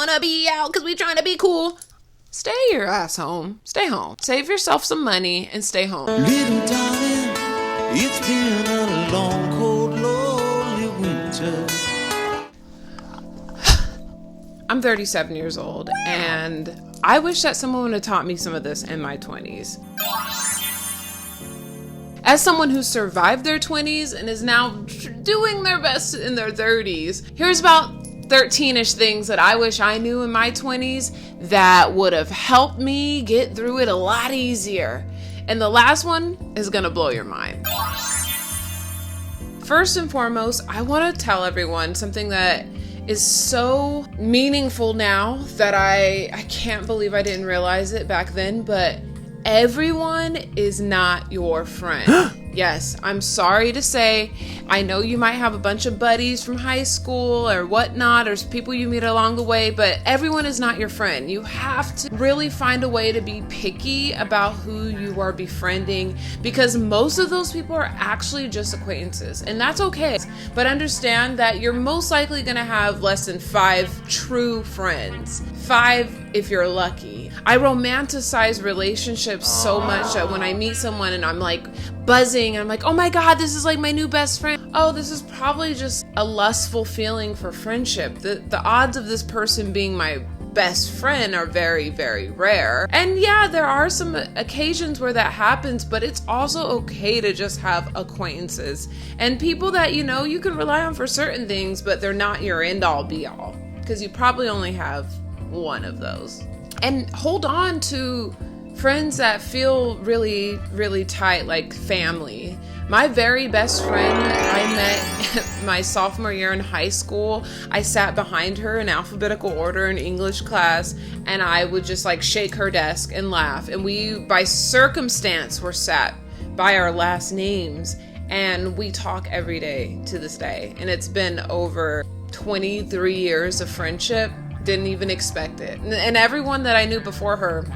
want to be out because we trying to be cool. Stay your ass home. Stay home. Save yourself some money and stay home. Little darling, it's been a long, cold, lonely winter. I'm 37 years old, and I wish that someone would have taught me some of this in my 20s. As someone who survived their 20s and is now doing their best in their 30s, here's about 13-ish things that I wish I knew in my 20s that would have helped me get through it a lot easier. And the last one is gonna blow your mind. First and foremost, I want to tell everyone something that is so meaningful now that I can't believe I didn't realize it back then, but everyone is not your friend. Yes, I'm sorry to say, I know you might have a bunch of buddies from high school or whatnot, or people you meet along the way, but everyone is not your friend. You have to really find a way to be picky about who you are befriending, because most of those people are actually just acquaintances, and that's okay. But understand that you're most likely gonna have less than 5 true friends. 5 if you're lucky. I romanticize relationships so much that when I meet someone and I'm like buzzing, I'm like, oh my God, this is like my new best friend. Oh, this is probably just a lustful feeling for friendship. The odds of this person being my best friend are very, very rare. And yeah, there are some occasions where that happens, but it's also okay to just have acquaintances and people that you know you can rely on for certain things, but they're not your end all be all, because you probably only have one of those. And hold on to friends that feel really, really tight, like family. My very best friend I met my sophomore year in high school. I sat behind her in alphabetical order in English class, and I would just like shake her desk and laugh. And we, by circumstance, were sat by our last names, and we talk every day to this day. And it's been over 23 years of friendship. Didn't even expect it. And everyone that I knew before her,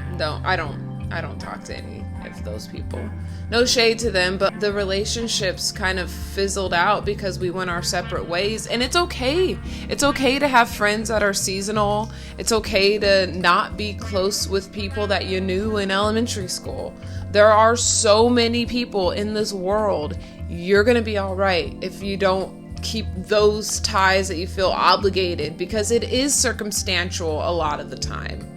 I don't talk to any of those people. No shade to them, but the relationships kind of fizzled out because we went our separate ways. And it's okay. It's okay to have friends that are seasonal. It's okay to not be close with people that you knew in elementary school. There are so many people in this world. You're gonna be all right if you don't keep those ties that you feel obligated, because it is circumstantial a lot of the time.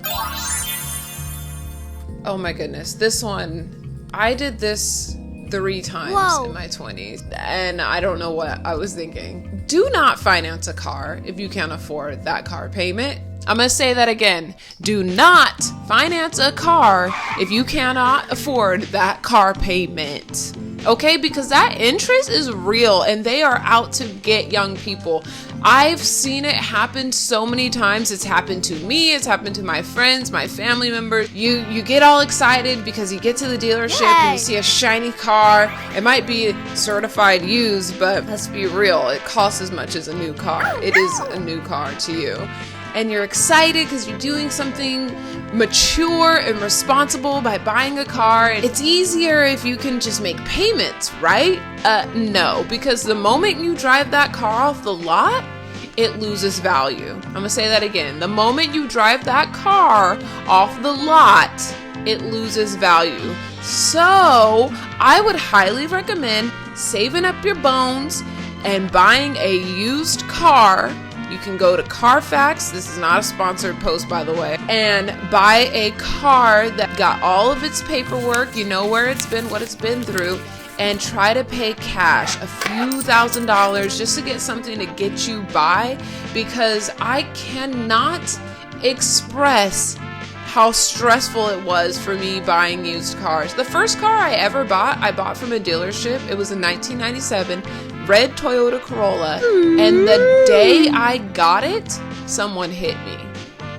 Oh my goodness, this one, I did this 3 times in my 20s, and I don't know what I was thinking. Do not finance a car if you can't afford that car payment. I'm gonna say that again. Do not finance a car if you cannot afford that car payment. Okay, because that interest is real and they are out to get young people. I've seen it happen so many times. It's happened to me, it's happened to my friends, my family members. You get all excited because you get to the dealership and you see a shiny car. It might be certified used, but let's be real, it costs as much as a new car. It is a new car to you. And you're excited because you're doing something mature and responsible by buying a car. It's easier if you can just make payments, right? No, because the moment you drive that car off the lot, it loses value. I'm gonna say that again. The moment you drive that car off the lot, it loses value. So I would highly recommend saving up your bones and buying a used car. You can go to Carfax, this is not a sponsored post by the way, and buy a car that got all of its paperwork, you know where it's been, what it's been through, and try to pay cash, a few $1,000s just to get something to get you by, because I cannot express how stressful it was for me buying used cars. The first car I ever bought, I bought from a dealership. It was a 1997 red Toyota Corolla, and the day I got it, someone hit me.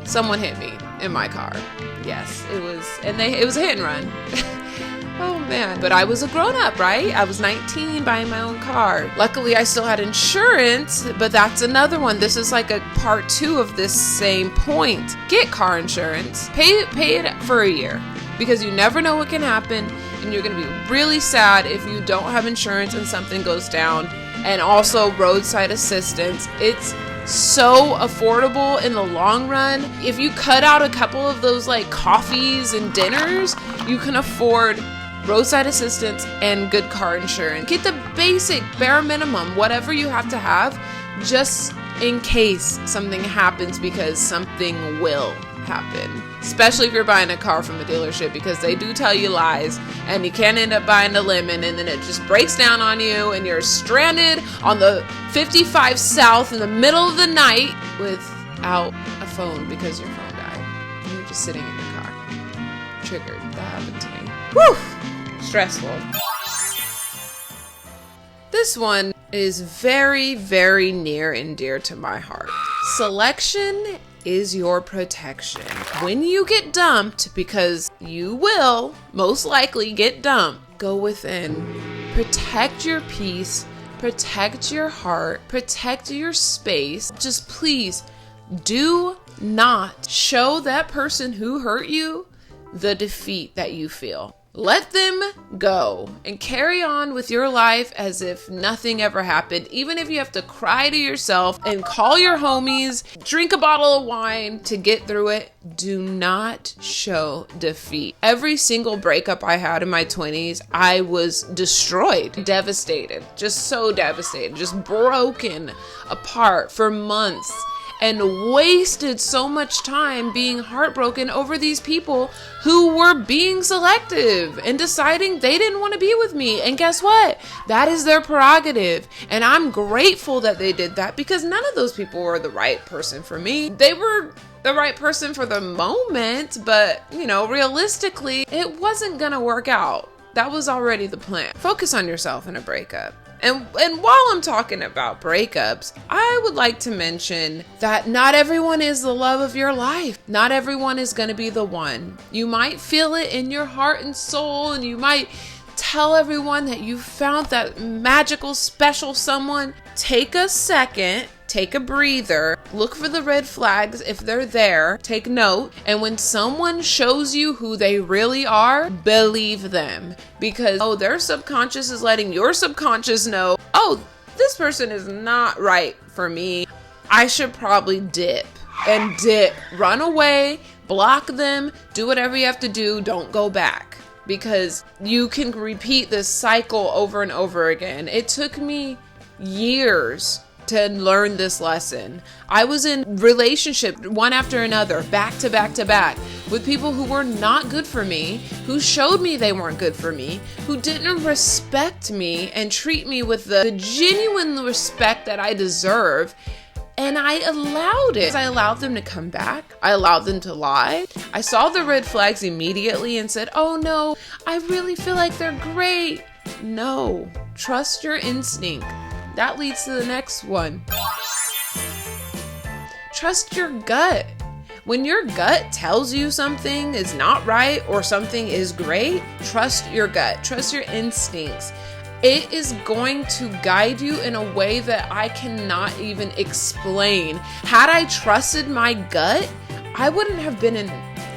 Someone hit me in my car. Yes, it was, and it was a hit and run. Oh man, but I was a grown-up, right? I was 19 buying my own car. Luckily, I still had insurance, but that's another one. This is like a part 2 of this same point. Get car insurance. Pay it for a year, because you never know what can happen, and you're gonna be really sad if you don't have insurance and something goes down. And also roadside assistance. It's so affordable in the long run. If you cut out a couple of those like coffees and dinners, you can afford roadside assistance and good car insurance. Get the basic bare minimum, whatever you have to have, just in case something happens, because something will happen. Especially if you're buying a car from a dealership, because they do tell you lies, and you can end up buying a lemon and then it just breaks down on you and you're stranded on the 55 South in the middle of the night without a phone because your phone died. And you're just sitting in your car. Triggered. That happened to me. Whew! Stressful. This one is very, very near and dear to my heart. Selection is your protection. When you get dumped, because you will most likely get dumped, go within. Protect your peace, protect your heart, protect your space. Just please do not show that person who hurt you the defeat that you feel. Let them go and carry on with your life as if nothing ever happened. Even if you have to cry to yourself and call your homies, drink a bottle of wine to get through it, do not show defeat. Every single breakup I had in my 20s, I was destroyed, devastated, just so devastated, just broken apart for months. And wasted so much time being heartbroken over these people who were being selective and deciding they didn't want to be with me. And guess what? That is their prerogative. And I'm grateful that they did that, because none of those people were the right person for me. They were the right person for the moment, but, you know, realistically, it wasn't gonna work out. That was already the plan. Focus on yourself in a breakup. And while I'm talking about breakups, I would like to mention that not everyone is the love of your life. Not everyone is going to be the one. You might feel it in your heart and soul, and you might tell everyone that you found that magical, special someone. Take a second. Take a breather, look for the red flags if they're there, take note, and when someone shows you who they really are, believe them. Because, their subconscious is letting your subconscious know, this person is not right for me. I should probably dip. Run away, block them, do whatever you have to do, don't go back. Because you can repeat this cycle over and over again. It took me years to learn this lesson. I was in relationship one after another, back to back to back, with people who were not good for me, who showed me they weren't good for me, who didn't respect me and treat me with the genuine respect that I deserve. And I allowed it. I allowed them to come back. I allowed them to lie. I saw the red flags immediately and said, oh no, I really feel like they're great. No, trust your instinct. That leads to the next one. Trust your gut. When your gut tells you something is not right or something is great, trust your gut. Trust your instincts. It is going to guide you in a way that I cannot even explain. Had I trusted my gut, I wouldn't have been in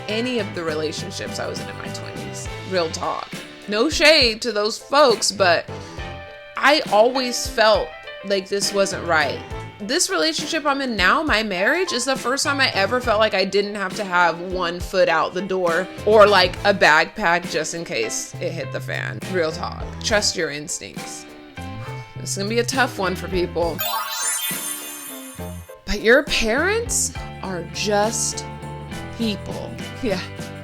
any of the relationships I was in my 20s. Real talk. No shade to those folks, but I always felt like this wasn't right. This relationship I'm in now, my marriage, is the first time I ever felt like I didn't have to have one foot out the door or like a bag packed just in case it hit the fan. Real talk. Trust your instincts. This is gonna be a tough one for people. But your parents are just people. Yeah.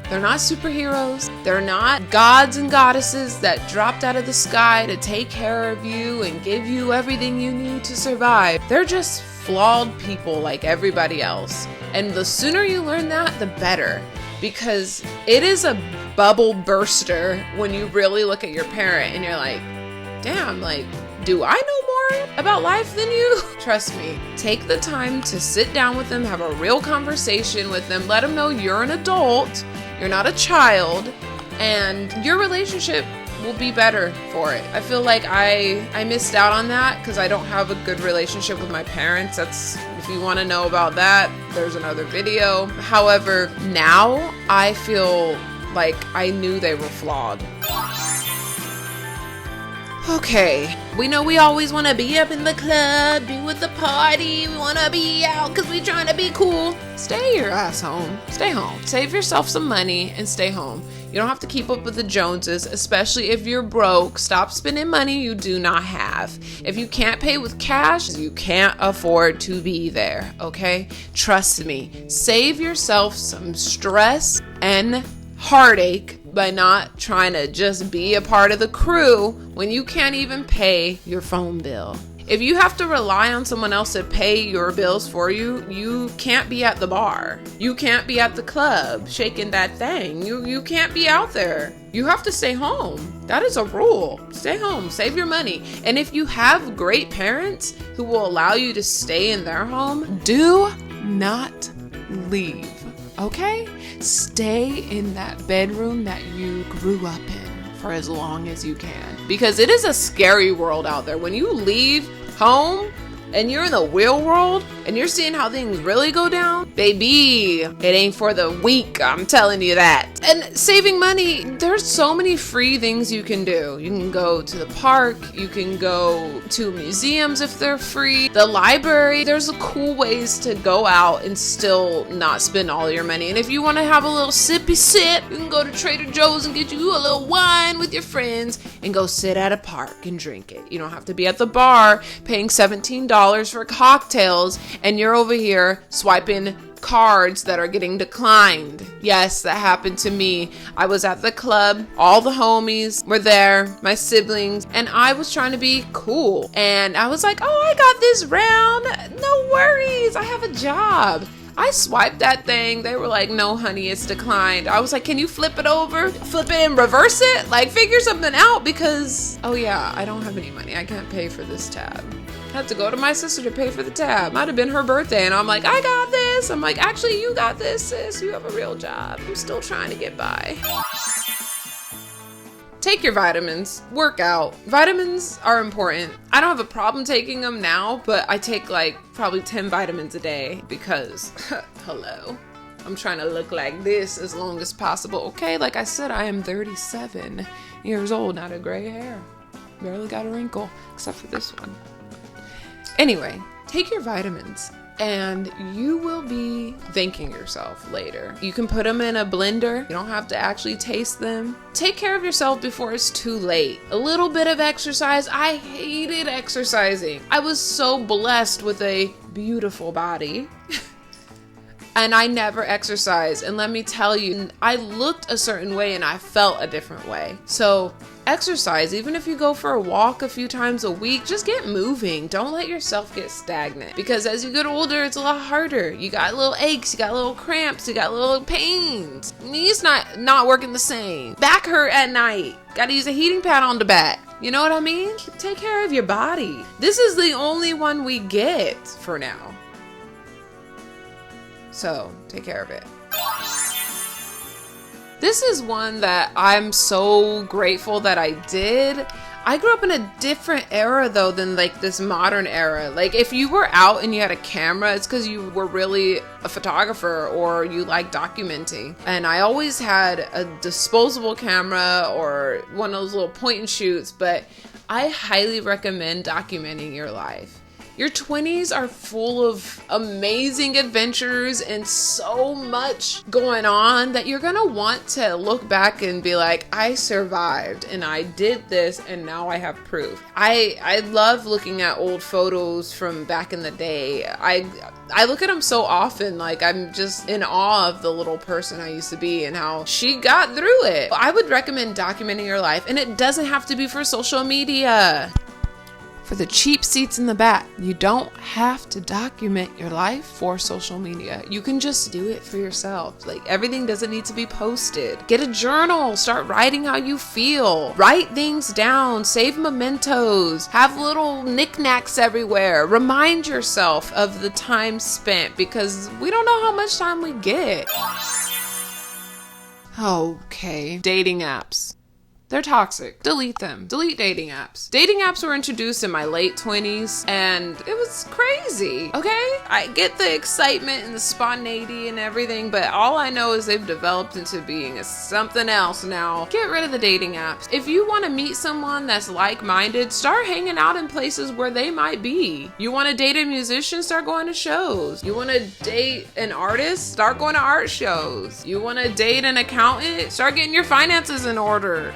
They're not superheroes. They're not gods and goddesses that dropped out of the sky to take care of you and give you everything you need to survive. They're just flawed people like everybody else. And the sooner you learn that, the better. Because it is a bubble burster when you really look at your parent and you're like, damn, like, do I know more about life than you? Trust me, take the time to sit down with them, have a real conversation with them, let them know you're an adult, you're not a child, and your relationship will be better for it. I feel like I missed out on that because I don't have a good relationship with my parents. If you want to know about that, there's another video. However, now I feel like I knew they were flawed. Okay, we know we always want to be up in the club, be with the party, we want to be out because we trying to be cool. Stay your ass home. Stay home. Save yourself some money and stay home. You don't have to keep up with the Joneses, especially if you're broke. Stop spending money you do not have. If you can't pay with cash, you can't afford to be there, okay? Trust me. Save yourself some stress and heartache by not trying to just be a part of the crew when you can't even pay your phone bill. If you have to rely on someone else to pay your bills for you, you can't be at the bar. You can't be at the club shaking that thing. You can't be out there. You have to stay home. That is a rule. Stay home. Save your money. And if you have great parents who will allow you to stay in their home, do not leave. Okay? Stay in that bedroom that you grew up in for as long as you can. Because it is a scary world out there. When you leave home and you're in the real world and you're seeing how things really go down, baby, it ain't for the weak, I'm telling you that. And saving money, there's so many free things you can do. You can go to the park, you can go to museums if they're free, the library. There's cool ways to go out and still not spend all your money. And if you want to have a little sippy sip, you can go to Trader Joe's and get you a little wine with your friends and go sit at a park and drink it. You don't have to be at the bar paying $17 for cocktails and you're over here swiping cards that are getting declined. Yes, that happened to me. I was at the club, all the homies were there, my siblings, and I was trying to be cool. And I was like, oh, I got this round. No worries, I have a job. I swiped that thing. They were like, no, honey, it's declined. I was like, can you flip it over? Flip it and reverse it? Like, figure something out because, oh yeah, I don't have any money. I can't pay for this tab. I had to go to my sister to pay for the tab. Might have been her birthday. And I'm like, I got this. I'm like, actually, you got this, sis. You have a real job. I'm still trying to get by. Take your vitamins, work out. Vitamins are important. I don't have a problem taking them now, but I take like probably 10 vitamins a day because, hello, I'm trying to look like this as long as possible. Okay, like I said, I am 37 years old, not a gray hair. Barely got a wrinkle, except for this one. Anyway, take your vitamins. And you will be thanking yourself later. You can put them in a blender. You don't have to actually taste them. Take care of yourself before it's too late. A little bit of exercise. I hated exercising. I was so blessed with a beautiful body. And I never exercised. And let me tell you, I looked a certain way and I felt a different way. So exercise, even if you go for a walk a few times a week, just get moving. Don't let yourself get stagnant. Because as you get older, it's a lot harder. You got little aches, you got little cramps, you got little pains. Knees not working the same. Back hurt at night. Gotta use a heating pad on the back. You know what I mean? Take care of your body. This is the only one we get for now. So take care of it. This is one that I'm so grateful that I did. I grew up in a different era though than like this modern era. Like if you were out and you had a camera, it's because you were really a photographer or you like documenting. And I always had a disposable camera or one of those little point and shoots, but I highly recommend documenting your life. Your 20s are full of amazing adventures and so much going on that you're gonna want to look back and be like, I survived and I did this and now I have proof. I love looking at old photos from back in the day. I look at them so often, like I'm just in awe of the little person I used to be and how she got through it. I would recommend documenting your life, and it doesn't have to be for social media. For the cheap seats in the back, you don't have to document your life for social media. You can just do it for yourself. Like everything doesn't need to be posted. Get a journal, start writing how you feel. Write things down, save mementos, have little knickknacks everywhere. Remind yourself of the time spent because we don't know how much time we get. Okay, dating apps. They're toxic. Delete them. Delete dating apps. Dating apps were introduced in my late 20s and it was crazy, okay? I get the excitement and the spontaneity and everything, but all I know is they've developed into being something else now. Get rid of the dating apps. If you want to meet someone that's like-minded, start hanging out in places where they might be. You want to date a musician? Start going to shows. You want to date an artist? Start going to art shows. You want to date an accountant? Start getting your finances in order.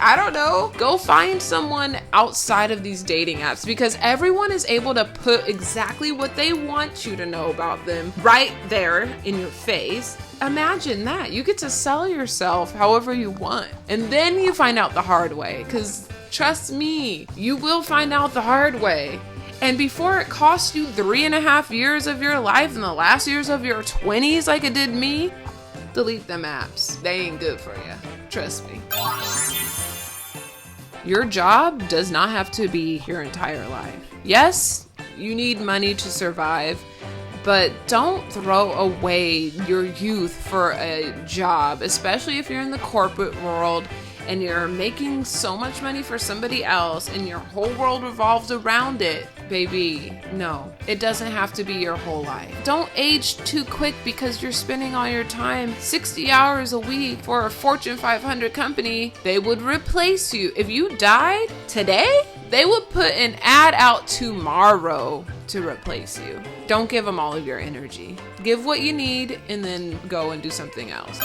I don't know. Go find someone outside of these dating apps because everyone is able to put exactly what they want you to know about them right there in your face. Imagine that. You get to sell yourself however you want. And then you find out the hard way because trust me, you will find out the hard way. And before it costs you 3.5 years of your life and the last years of your 20s like it did me, delete them apps. They ain't good for you. Trust me. Your job does not have to be your entire life. Yes, you need money to survive, but don't throw away your youth for a job, especially if you're in the corporate world and you're making so much money for somebody else and your whole world revolves around it. Baby, no, it doesn't have to be your whole life. Don't age too quick because you're spending all your time 60 hours a week for a Fortune 500 company. They would replace you. If you died today, they would put an ad out tomorrow to replace you. Don't give them all of your energy. Give what you need and then go and do something else.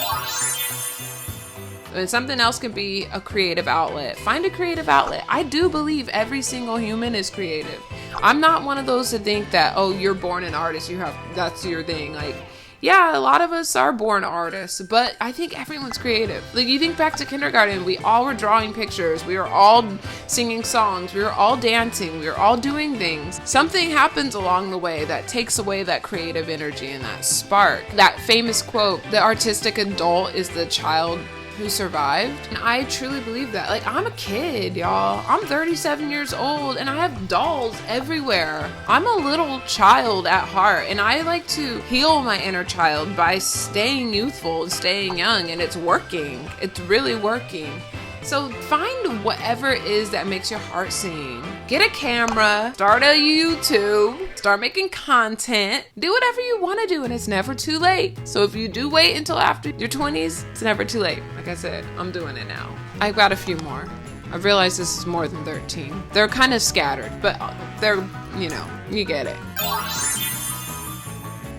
And something else can be a creative outlet. Find a creative outlet. I do believe every single human is creative. I'm not one of those to think that, oh, you're born an artist, that's your thing. Like, yeah, a lot of us are born artists, but I think everyone's creative. Like, you think back to kindergarten, we all were drawing pictures, we were all singing songs, we were all dancing, we were all doing things. Something happens along the way that takes away that creative energy and that spark. That famous quote, the artistic adult is the child who survived. And I truly believe that. Like, I'm a kid, y'all. I'm 37 years old and I have dolls everywhere. I'm a little child at heart and I like to heal my inner child by staying youthful and staying young, and it's working. It's really working. So find whatever it is that makes your heart sing. Get a camera, start a YouTube, start making content, do whatever you want to do, and it's never too late. So if you do wait until after your 20s, it's never too late. Like I said, I'm doing it now. I've got a few more. I've realized this is more than 13. They're kind of scattered, but they're, you get it.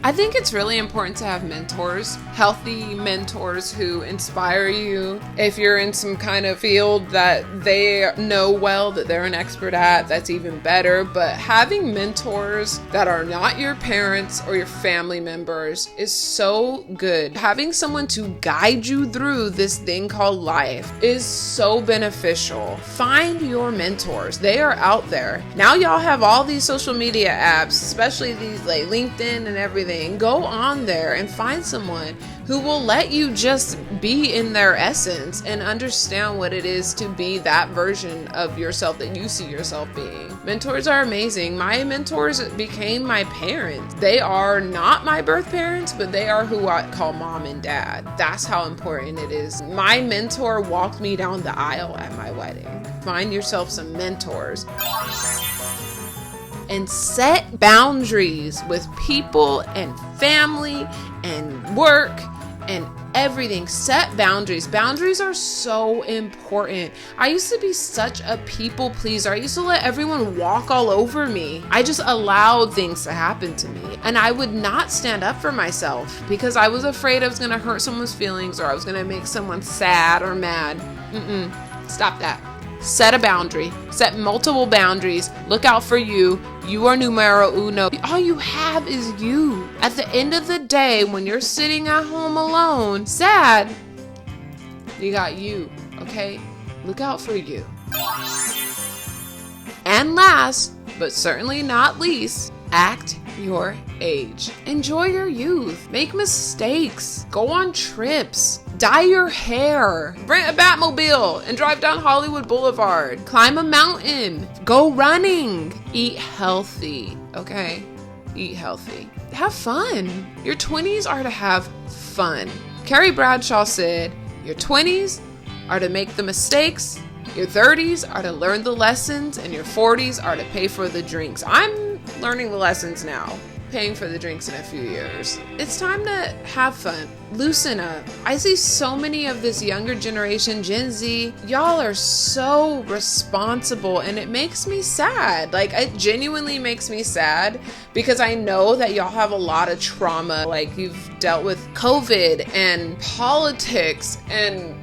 I think it's really important to have mentors, healthy mentors who inspire you. If you're in some kind of field that they know well, that they're an expert at, that's even better. But having mentors that are not your parents or your family members is so good. Having someone to guide you through this thing called life is so beneficial. Find your mentors. They are out there. Now y'all have all these social media apps, especially these like LinkedIn and everything. Go on there and find someone who will let you just be in their essence and understand what it is to be that version of yourself that you see yourself being. Mentors are amazing. My mentors became my parents. They are not my birth parents, but they are who I call mom and dad. That's how important it is. My mentor walked me down the aisle at my wedding. Find yourself some mentors. And set boundaries with people and family and work and everything. Set boundaries. Boundaries are so important. I used to be such a people pleaser. I used to let everyone walk all over me. I just allowed things to happen to me. And I would not stand up for myself because I was afraid I was going to hurt someone's feelings or I was going to make someone sad or mad. Stop that. Set a boundary. Set multiple boundaries. Look out for you. You are numero uno. All you have is you. At the end of the day, when you're sitting at home alone, sad, you got you, okay? Look out for you. And last, but certainly not least, act your age. Enjoy your youth. Make mistakes. Go on trips. Dye your hair. Rent a Batmobile and drive down Hollywood Boulevard. Climb a mountain. Go running. Eat healthy, okay? Eat healthy. Have fun. Your 20s are to have fun. Carrie Bradshaw said, your 20s are to make the mistakes, your 30s are to learn the lessons, and your 40s are to pay for the drinks. I'm learning the lessons now, paying for the drinks in a few years. It's time to have fun. Loosen up. I see so many of this younger generation, Gen Z, y'all are so responsible, and it makes me sad. Like, it genuinely makes me sad because I know that y'all have a lot of trauma. Like, you've dealt with COVID and politics and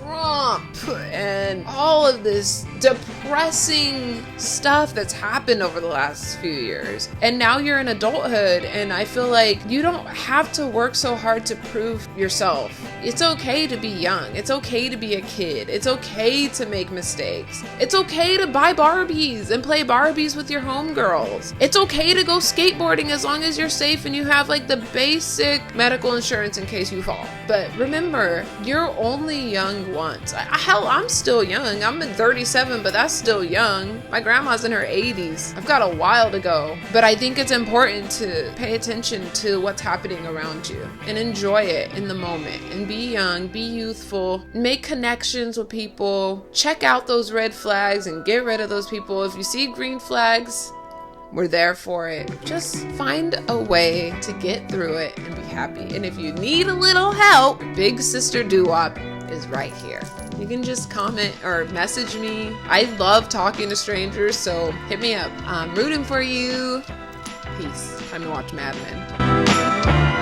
Trump and all of this depressing stuff that's happened over the last few years. And now you're in adulthood, and I feel like you don't have to work so hard to prove yourself. It's okay to be young. It's okay to be a kid. It's okay to make mistakes. It's okay to buy Barbies and play Barbies with your homegirls. It's okay to go skateboarding as long as you're safe and you have like the basic medical insurance in case you fall. But remember, you're only young once. Hell, I'm still young. I'm 37, but that's still young. My grandma's in her 80s. I've got a while to go. But I think it's important to pay attention to what's happening around you and enjoy it in the moment and be young, be youthful, make connections with people, check out those red flags and get rid of those people. If you see green flags, we're there for it. Just find a way to get through it and be happy. And if you need a little help, big sister doo-wop is right here. You can just comment or message me. I love talking to strangers, so hit me up. I'm rooting for you. Peace. Time to watch Mad Men.